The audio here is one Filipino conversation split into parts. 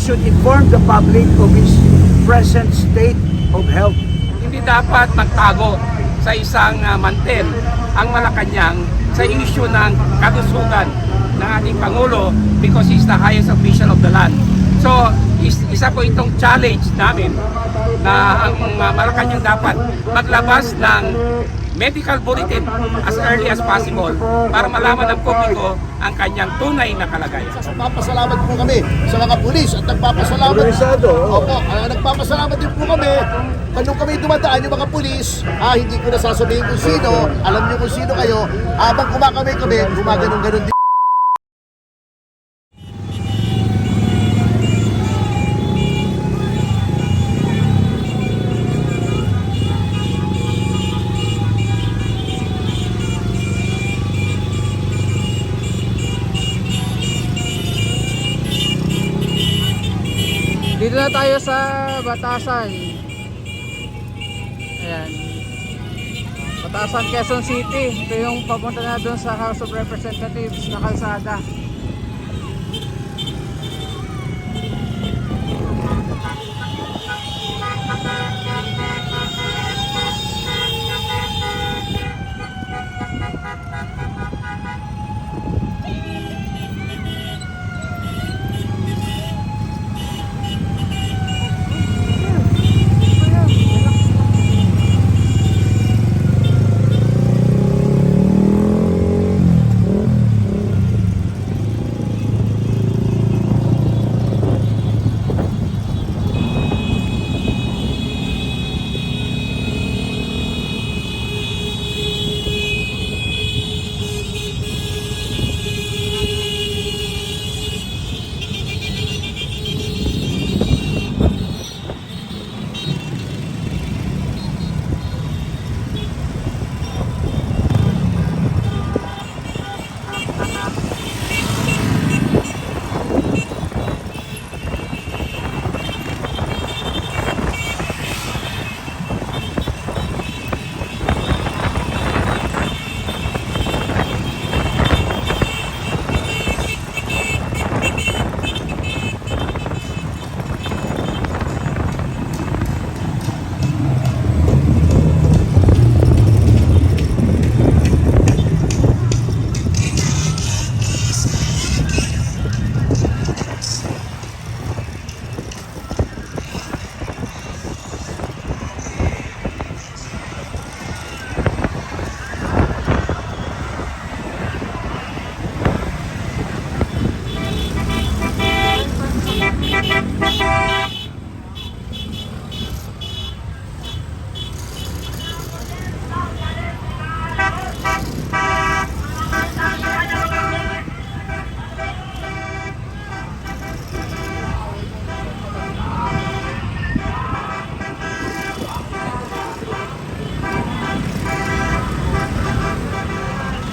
should inform the public of his present state of health. Hindi dapat magtago sa isang mantel ang Malacanang sa issue ng kalusugan ng ating Pangulo because he's the highest official of the land. So, isa po itong challenge namin na ang Malacanang dapat maglabas ng medical bulletin as early as possible para malaman ng publiko ang kanyang tunay na kalagayan. Nagpapasalamat po kami sa mga pulis at nagpapasalamat din po kami kanong kami dumadaan yung mga pulis. Hindi ko na sasabihin kung sino, alam niyo kung sino kayo. Habang kumakamay kami, gumaganong-ganon din. Dito na tayo sa Batasan. Ayan. Batasan, Quezon City. Ito yung papunta na doon sa House of Representatives na kalsada.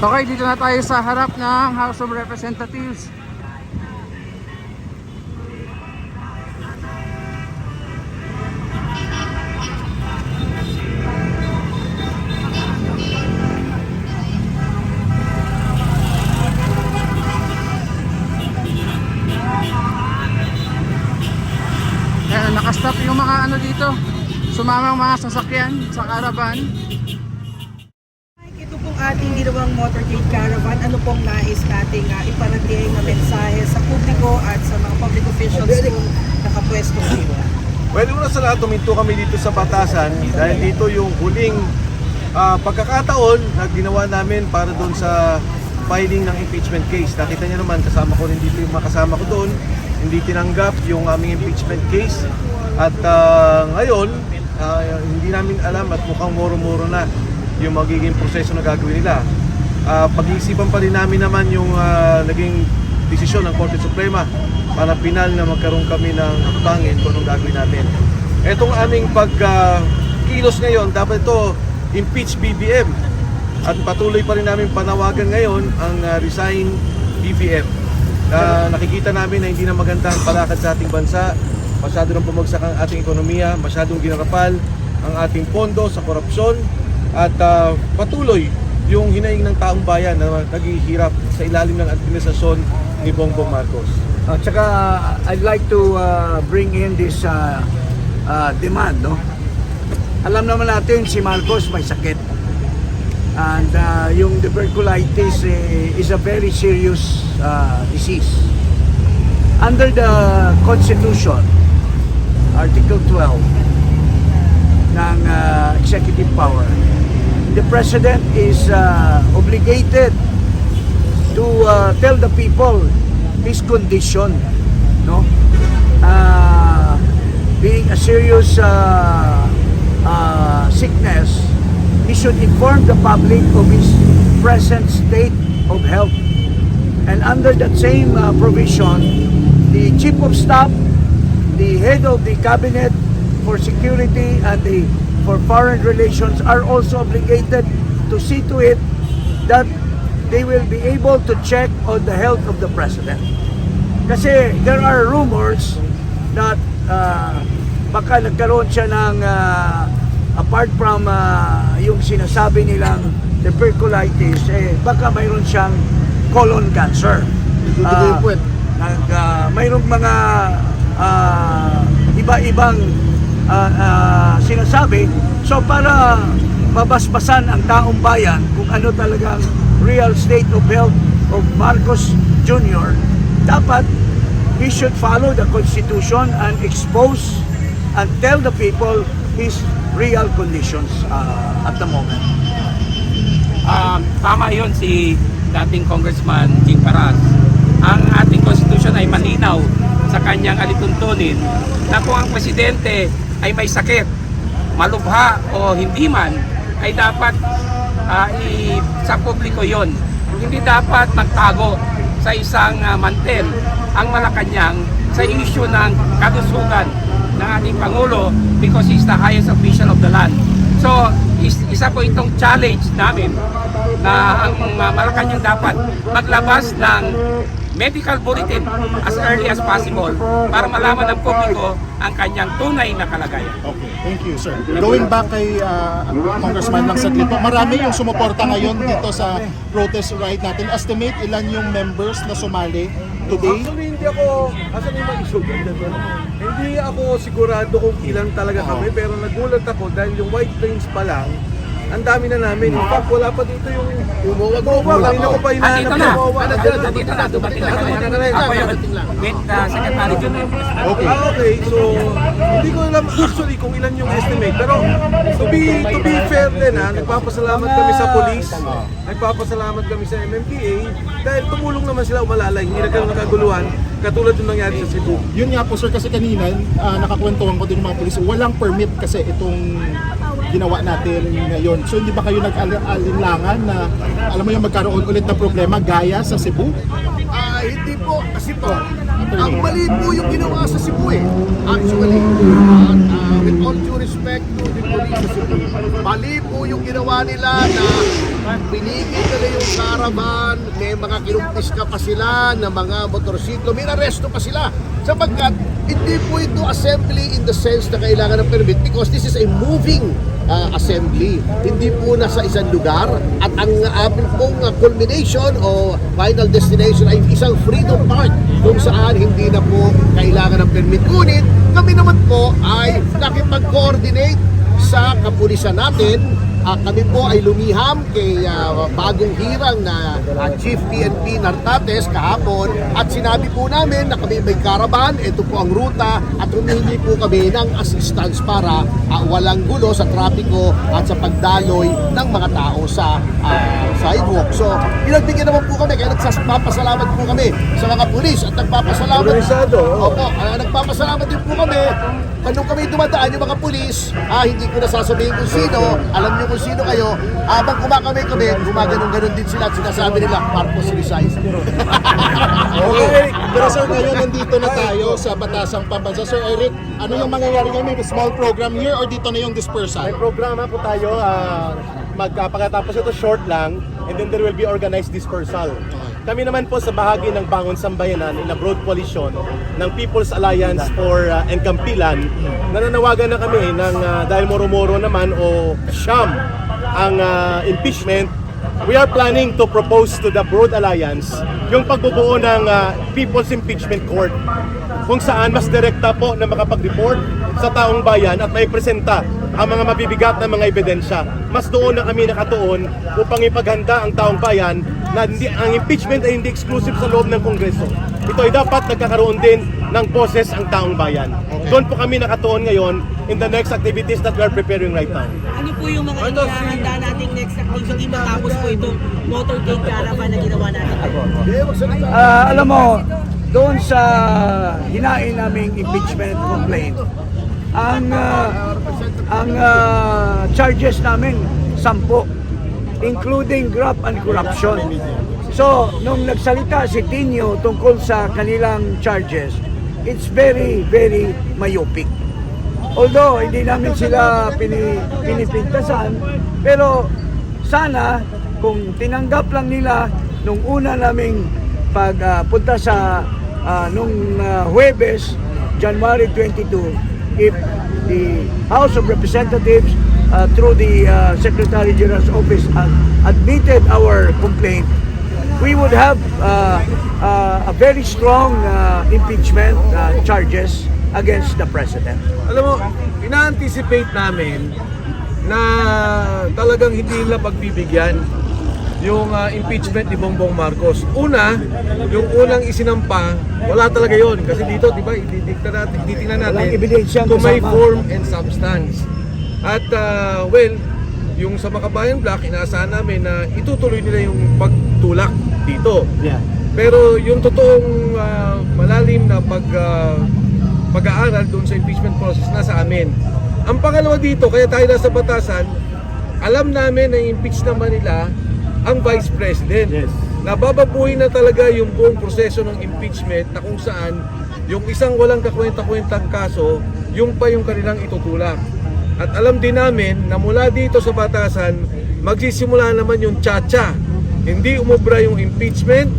Okay, dito na tayo sa harap ng House of Representatives. Ayan, nakastop yung mga ano dito. Sumamang mga sasakyan sa caravan. Ito pong ating ginawang motorcade caravan, ano pong nais nating iparating na mensahe sa publiko at sa mga public officials kung nakapwesto dito? Well, una sa lahat, tuminto kami dito sa Batasan dahil dito yung huling pagkakataon na ginawa namin para doon sa filing ng impeachment case. Nakita niyo naman, kasama ko rin dito yung mga kasama ko doon. Hindi tinanggap yung aming impeachment case. At ngayon, hindi namin alam at mukhang moro-moro na yung magiging proseso na gagawin nila. Pag-iisipan pa rin namin naman yung naging desisyon ng Korte Suprema para pinal na magkaroon kami ng hakbangin kung anong gagawin natin. Etong aming pagkilos ngayon, dapat ito impeach BBM. At patuloy pa rin namin panawagan ngayon ang resign BBM. Nakikita namin na hindi na maganda ang palakad sa ating bansa. Masyado nang bumagsak ang ating ekonomiya, masyadong ginarapal ang ating pondo sa korupsyon. At patuloy yung hinaing ng taong bayan na naghihirap sa ilalim ng administrasyon ni Bongbong Marcos. At saka I'd like to bring in this demand, no? Alam naman natin si Marcos may sakit. And yung tuberculosis is a very serious disease. Under the Constitution, Article 12 ng executive power, the President is obligated to tell the people his condition, no? Being a serious sickness, he should inform the public of his present state of health. And under that same provision, the Chief of Staff, the Head of the Cabinet for Security and for Foreign Relations are also obligated to see to it that they will be able to check on the health of the President. Kasi there are rumors that baka nagkaroon siya ng apart from yung sinasabi nilang tuberculosis, baka mayroon siyang colon cancer. Mayroong mga iba-ibang sinasabi. So para mabasbasan ang taong bayan kung ano talagang real state of health of Marcos Jr., dapat he should follow the Constitution and expose and tell the people his real conditions at the moment. Tama yun si dating Congressman Jing Paras. Ang ating Constitution ay malinaw sa kanyang alituntunin na kung ang Presidente ay may sakit, malubha o hindi man, ay dapat sa publiko yon. Hindi dapat magtago sa isang mantel ang Malacanang sa issue ng kalusugan ng ating Pangulo because he's the highest official of the land. So, isa po itong challenge namin na ang Malacanang dapat maglabas ng medical bulletin as early as possible para malaman ng publiko ang kanyang tunay na kalagayan. Okay, thank you, sir. Going back kay Congressman lang saglit po, marami yung sumuporta ngayon dito sa protest riot natin. Estimate ilan yung members na sumali today? Actually, hindi ako sigurado kung ilan talaga kami, pero nagulat ako dahil yung White Plains pa lang, ang dami na namin. In fact, wala pa dito yung kanina ko pa hinahanap yung Nandito na, dumating na kami. Ako yung with Secretary General. Okay. Okay, so hindi ko alam actually kung ilan yung estimate, pero to be fair din nagpapasalamat kami sa police, nagpapasalamat kami sa MMDA dahil tumulong naman sila umalalay, hindi nagkaroon ng kaguluhan katulad ng nangyari sa Cebu. Yun nga po, sir, kasi kanina nakakwentuhan ko din ng mga pulis, walang permit kasi itong ginawa natin ngayon. So hindi ba kayo nag-alinlangan na alam mo yung magkaroon ulit ng problema gaya sa Cebu? Hindi po, kasi po, ang mali po yung ginawa sa Cebu Actually, with all due respect to the police sa Cebu, mali po yung ginawa nila na pinigil nila yung caravan, may mga kinumpis ka pa sila na mga motorsiklo, may aresto pa sila. Sapagkat hindi po ito assembly in the sense na kailangan ng permit because this is a moving assembly. Hindi po nasa isang lugar at ang amin pong culmination o final destination ay isang freedom park kung saan hindi na po kailangan ng permit. Ngunit kami naman po ay nakipag-coordinate sa kapulisan natin. Kami po ay lumiham kay bagong hirang na Chief PNP Nartates kahapon at sinabi po namin na kami may caravan, ito po ang ruta at humihingi po kami ng assistance para walang gulo sa trapiko at sa pagdaloy ng mga tao sa sidewalk. So, pinagbigyan naman po kami kaya nagpapasalamat po kami sa mga pulis at nagpapasalamat nagpapasalamat din po kami nung kami dumadaan yung mga pulis, hindi ko nasasabihin kung sino, alam niyo kung sino kayo, habang kumakamay kami, gumaganon-ganon din sila at sinasabi nila, Marcos resign. Okay. Pero sir, ngayon nandito na tayo sa Batasang Pambansa. Sir Eric, ano yung mangyayari ngayon? May small program here or dito na yung dispersal? May programa po tayo, pagkatapos ito short lang, and then there will be organized dispersal. Kami naman po sa bahagi ng Bangon Sambayanan in a broad coalition ng People's Alliance for Enkampilan, nananawagan na kami ng dahil moro-moro naman o siyam ang impeachment, we are planning to propose to the Broad Alliance yung pagbubuo ng People's Impeachment Court kung saan mas direkta po na makapag-report sa taong bayan at may presenta ang mga mabibigat na mga ebidensya. Mas doon na kami nakatuon upang ipaghanda ang taong bayan na ang impeachment ay hindi exclusive sa loob ng Kongreso. Ito ay dapat nagkakaroon din ng boses ang taong bayan. Doon po kami nakatuon ngayon in the next activities that we are preparing right now. Ano po yung mga inihahanda nating next activity matapos po itong motorcade caravan na ginawa natin? Alam mo, doon sa hinain naming impeachment complaint, ang charges namin 10, including graft and corruption. So, nung nagsalita si Tinio tungkol sa kanilang charges, it's very, very myopic. Although, hindi namin sila pinipintasan, pero sana kung tinanggap lang nila nung una naming pagpunta sa nung Huwebes, January 22, if the House of Representatives through the Secretary General's office admitted our complaint, we would have a very strong impeachment charges against the President. Alam mo, ina-anticipate namin na talagang hindi nila pagbibigyan yung impeachment ni Bongbong Marcos. Una, yung unang isinampa, wala talaga yon kasi dito, di ba, titingnan natin Walang ebidensyang kung may kasama. form and substance. At well, yung sa Makabayan Black, inaasahan namin na itutuloy nila yung pagtulak dito. Pero yung totoong malalim na pag-aaral doon sa impeachment process nasa amin. Ang pangalawa dito, kaya tayo nasa batasan, alam namin na impeach naman nila ang Vice President. Nabababuhin na talaga yung buong proseso ng impeachment na kung saan yung isang walang kakwenta-kwentang kaso, yung pa yung kanilang itutulak. At alam din namin na mula dito sa batasan, magsisimula naman yung tsa-tsa. Hindi umubra yung impeachment,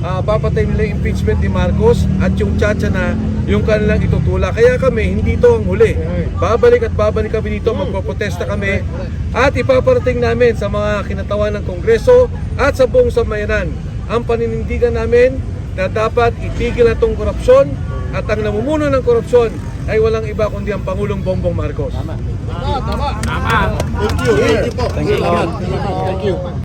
papatay nila yung impeachment ni Marcos at yung tsa-tsa na yung kanilang itutulak. Kaya kami, hindi ito ang huli. Babalik at babalik kami dito, magpoprotesta kami at ipaparating namin sa mga kinatawan ng Kongreso at sa buong sambayanan ang paninindigan namin na dapat itigil na itong korupsyon at ang namumuno ng korupsyon ay walang iba kundi ang Pangulong Bongbong Marcos. Thank you. Thank you po. Thank you.